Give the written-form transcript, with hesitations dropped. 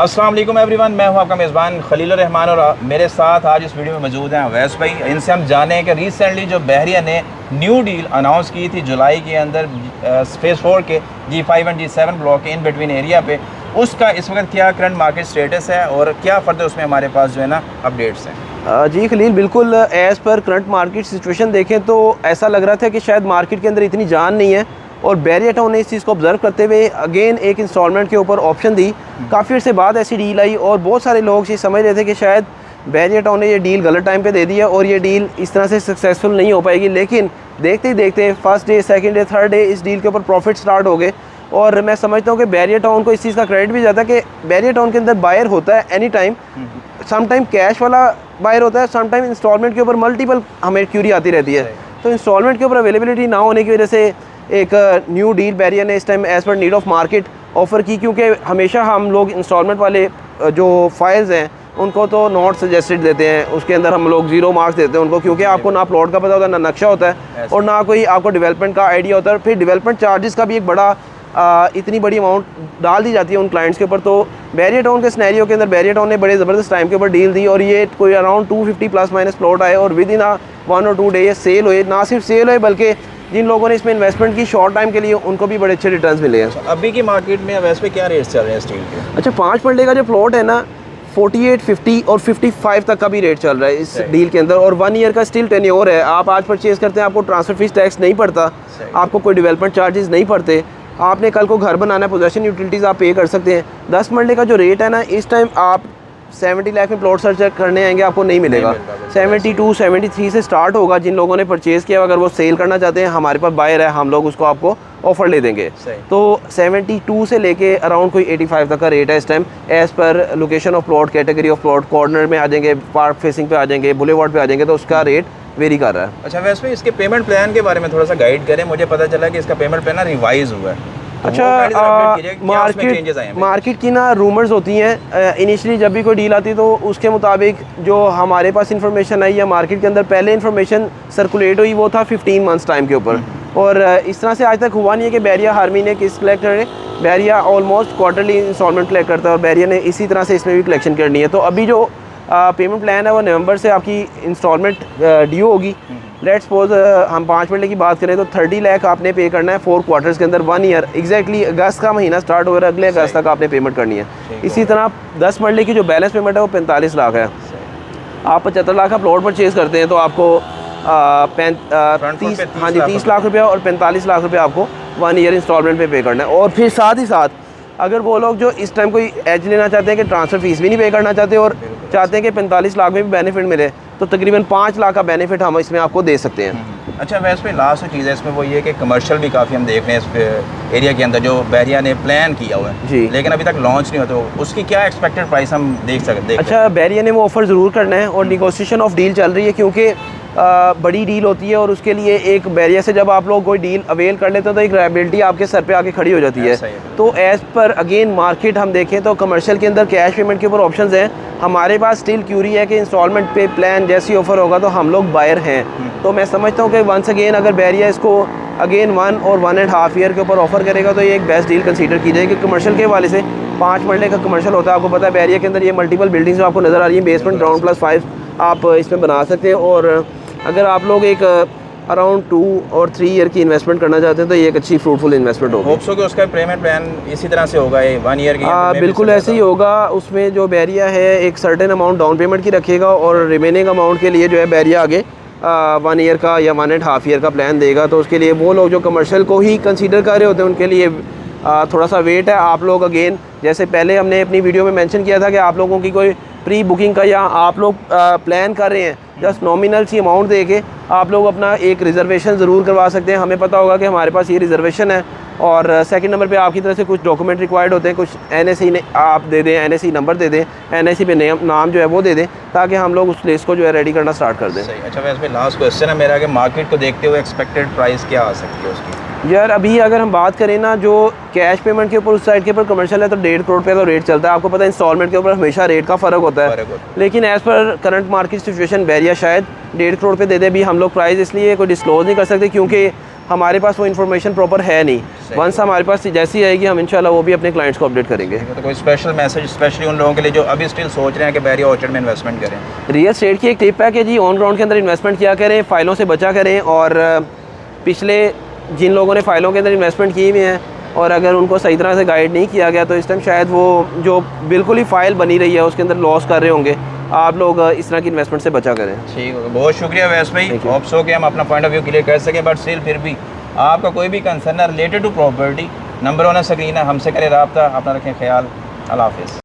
अस्सलाम वालेकुम एवरीवन, मैं हूं आपका मेज़बान खलील रहमान और मेरे साथ आज इस वीडियो में मौजूद हैं अवैस भाई। इनसे हम जानें कि रिसेंटली जो बहरिया ने न्यू डील अनाउंस की थी जुलाई के अंदर फेज़ 4 के G5 एंड G7 ब्लॉक के इन बिटवीन एरिया पे, उसका इस वक्त क्या करंट मार्केट स्टेटस है और क्या फ़र्दर उसमें हमारे पास जो है ना अपडेट्स हैं। जी खलील, बिल्कुल as per current market situation देखें तो ऐसा लग रहा था कि शायद मार्केट के अंदर इतनी जान नहीं है और बैरिया टाउन ने इस चीज़ को ऑब्जर्व करते हुए अगेन एक इंस्टॉलमेंट के ऊपर ऑप्शन दी। काफ़ी अर्से बाद ऐसी डील आई और बहुत सारे लोग ये समझ रहे थे कि शायद बैरिया टाउन ने ये डील गलत टाइम पे दे दी है और ये डील इस तरह से सक्सेसफुल नहीं हो पाएगी। लेकिन देखते ही देखते first day, second day, third day इस डील के ऊपर प्रॉफिट स्टार्ट हो गए। और मैं समझता हूँ कि बैरिया टाउन को इस चीज़ का क्रेडिट भी जाता है कि बैरिया टाउन के अंदर बायर होता है any time, some time cash वाला बायर होता है, सम टाइम इंस्टॉलमेंट के ऊपर मल्टीपल हमें क्यूरी आती रहती है। तो इंस्टॉलमेंट के ऊपर अवेलेबिलिटी ना होने की वजह से एक न्यू डील बैरिया ने इस time as per need of market offer की, क्योंकि हमेशा हम लोग इंस्टॉलमेंट वाले जो फाइल्स हैं उनको तो नॉट सजेस्टेड देते हैं, उसके अंदर हम लोग 0 मार्क्स देते हैं उनको, क्योंकि आपको ना प्लॉट का पता होता है, ना नक्शा होता है और ना कोई आपको डेवलपमेंट का आइडिया होता है। फिर डेवलपमेंट चार्जेस का भी एक बड़ा इतनी बड़ी अमाउंट डाल दी जाती है उन क्लाइंट्स के ऊपर। तो बैरिया टाउन के स्नैरियो के अंदर बैरिया टाउन ने बड़े ज़बरदस्त टाइम के ऊपर डील दी और ये कोई अराउंड 250 प्लस माइनस प्लॉट आए और विद इन 1 और 2 डे ये सेल हुए। ना सिर्फ सेल हुए बल्कि जिन लोगों ने इसमें इन्वेस्टमेंट की शॉर्ट टाइम के लिए उनको भी बड़े अच्छे रिटर्न्स मिले हैं। अभी की मार्केट में वैसे पे क्या रेट्स चल रहे हैं स्टील के? अच्छा, 5 मरले का जो प्लॉट है ना 48, 50 और 55 तक का भी रेट चल रहा है इस डील के अंदर और 1 ईयर का स्टिल टेन्योर है। आप आज परचेज़ करते हैं, आपको ट्रांसफ़र फीस टैक्स नहीं पड़ता, आपको कोई डेवलपमेंट चार्जेस नहीं पड़ते, आपने कल को घर बनाना है, पोजेशन यूटिलिटीज़ आप पे कर सकते हैं। 10 मरले का जो रेट है ना, इस टाइम आप 70 लाख में प्लॉट सर्च करने आएंगे आपको नहीं मिलेगा। 72, 73 से स्टार्ट होगा। जिन लोगों ने परचेज़ किया, अगर वो सेल करना चाहते हैं, हमारे पास बायर है, हम लोग उसको आपको ऑफर ले देंगे। तो 72 से लेके अराउंड कोई 85 तक का रेट है इस time as per location of plot, category of plot. Corner में आ जाएंगे, पार्क फेसिंग पे आ जाएंगे, बुलेवार्ड पे आ जाएंगे, तो उसका रेट वेरी कर रहा है। अच्छा, वैसे में इसके पेमेंट प्लान के बारे में थोड़ा सा गाइड करें। मुझे पता चला कि इसका पेमेंट प्लान रिवाइज हुआ है। अच्छा, मार्केट की ना रूमर्स होती हैं। इनिशियली जब भी कोई डील आती है तो उसके मुताबिक जो हमारे पास इन्फॉर्मेशन आई या मार्केट के अंदर पहले इन्फॉर्मेशन सर्कुलेट हुई वो था 15 मंथ्स टाइम के ऊपर। और इस तरह से आज तक हुआ नहीं है कि बैरिया हर महीने किस्त कलेक्ट करे। बैरिया ऑलमोस्ट क्वार्टरली इंस्टॉलमेंट कलेक्ट करता है और बैरिया ने इसी तरह से इसमें भी कलेक्शन करनी है। तो अभी जो पेमेंट प्लान है वो नवंबर से आपकी इंस्टॉलमेंट ड्यू होगी। लेट्स सपोज हम 5 मरले की बात करें तो 30 लाख आपने पे करना है 4 क्वार्टर्स के अंदर 1 ईयर। एग्जैक्टली अगस्त का महीना स्टार्ट हो रहा है, अगले अगस्त तक आपने पेमेंट करनी है। इसी तरह 10 मरले की जो बैलेंस पेमेंट है वो 45 लाख है। आप 75 लाख का प्लॉट परचेज़ करते हैं तो आपको 30 लाख रुपया और 45 लाख रुपया आपको 1 ईयर इंस्टॉलमेंट पे करना है। और फिर साथ ही साथ अगर वो लोग जो इस टाइम कोई एज लेना चाहते हैं कि ट्रांसफ़र फीस भी नहीं पे करना चाहते और चाहते हैं कि 45 लाख में भी बेनिफिट मिले, तो तकरीबन 5 लाख का बेनिफिट हम इसमें आपको दे सकते हैं। अच्छा, वैसे में लास्ट चीज़ है इसमें वो ये कि कमर्शियल भी काफ़ी हम देख रहे हैं इस एरिया के अंदर जो बैरिया ने प्लान किया हुआ है जी, लेकिन अभी तक लॉन्च नहीं हुआ, तो उसकी क्या एक्सपेक्टेड प्राइस हम देख सकते हैं? अच्छा, बैरिया ने वो ऑफ़र ज़रूर करना है और निगोशिएशन ऑफ डील चल रही है, क्योंकि बड़ी डील होती है और उसके लिए एक बैरिया से जब आप लोग कोई डील अवेल कर लेते हो तो एक लायबिलिटी आपके सर पे आके खड़ी हो जाती है। तो एज़ पर अगेन मार्केट हम देखें तो कमर्शियल के अंदर कैश पेमेंट के ऊपर ऑप्शंस हैं। हमारे पास स्टिल क्यूरी है कि इंस्टॉलमेंट पे प्लान जैसी ऑफ़र होगा तो हम लोग बायर हैं। तो मैं समझता हूँ कि वंस अगेन अगर बैरिया इसको अगेन 1 और 1.5 ईयर के ऊपर ऑफ़र करेगा तो ये एक बेस्ट डील कंसीडर की जाएगी कमर्शियल के हवाले से। 5 मरले का कमर्शियल होता है, आपको पता है बैरिया के अंदर ये मल्टीपल बिल्डिंग्स जो आपको नज़र आ रही है, बेसमेंट, ग्राउंड +5 आप इसमें बना सकते हैं। और अगर आप लोग एक अराउंड 2 और 3 ईयर की इन्वेस्टमेंट करना चाहते हैं तो ये एक अच्छी फ्रूटफुल इन्वेस्टमेंट होगी। होप्स हो कि उसका पेमेंट प्लान इसी तरह से होगा, 1 ईयर की? बिल्कुल ऐसे ही होगा। उसमें जो बैरिया है एक सर्टेन अमाउंट डाउन पेमेंट की रखेगा और रिमेनिंग अमाउंट के लिए जो है बैरिया आगे 1 ईयर का या 1.5 ईयर का प्लान देगा। तो उसके लिए वो लोग जो कमर्शियल को ही कंसीडर कर रहे होते हैं उनके लिए थोड़ा सा वेट है। आप लोग अगेन जैसे पहले हमने अपनी वीडियो में मेंशन किया था कि आप लोगों की कोई प्री बुकिंग का या आप लोग प्लान कर रहे हैं जस्ट नॉमिनल सी अमाउंट दे के आप लोग अपना एक रिजर्वेशन ज़रूर करवा सकते हैं। हमें पता होगा कि हमारे पास ये रिजर्वेशन है। और सेकंड नंबर पे आपकी तरफ से कुछ डॉक्यूमेंट रिक्वायर्ड होते हैं, कुछ NSE आप दे दें, NSE नंबर दे दें, NSE पे नाम जो है वो दे दें, ताकि हम लोग उस लिस्ट को जो है रेडी करना स्टार्ट कर दें। अच्छा, वैसे लास्ट क्वेश्चन है मेरा कि मार्केट को देखते हुए एक्सपेक्टेड प्राइस क्या आ सकती है उसकी? यार अभी अगर हम बात करें ना, जो कैश पेमेंट के ऊपर उस साइड के ऊपर कमर्शियल है तो 1.5 करोड़ पे तो रेट चलता है। आपको पता है इंस्टॉलमेंट के ऊपर हमेशा रेट का फ़र्क होता है, लेकिन as per current market situation Bairiya शायद 1.5 करोड़ पे दे दे। भी हम लोग प्राइस इसलिए कोई डिस्क्लोज नहीं कर सकते क्योंकि हमारे पास वो इन्फॉर्मेशन प्रॉपर है नहीं। वंस हमारे पास जैसी आएगी हम इंशाल्लाह वो भी अपने क्लाइंट्स को अपडेट करेंगे। तो कोई स्पेशल मैसेज स्पेशली उन लोगों के लिए जो अभी स्टिल सोच रहे हैं कि बैरिया ऑर्चर्ड में इन्वेस्टमेंट करें? रियल स्टेट की एक टिप है कि जी ऑन ग्राउंड के अंदर इन्वेस्टमेंट किया करें, फ़ाइलों से बचा करें। और पिछले जिन लोगों ने फ़ाइलों के अंदर इन्वेस्टमेंट किए हुए हैं और अगर उनको सही तरह से गाइड नहीं किया गया तो इस टाइम शायद वो जो बिल्कुल ही फ़ाइल बनी रही है उसके अंदर लॉस कर रहे होंगे। आप लोग इस तरह की इन्वेस्टमेंट से बचा करें। ठीक है, बहुत शुक्रिया वैस भाई। होप सो कि हम अपना पॉइंट ऑफ व्यू क्लियर कर सकें, बट स्टिल फिर भी आपका कोई भी कंसर्न है related to property, number on screen है, हमसे करें रब्ता। अपना रखें ख्याल। अल्लाह हाफिज़।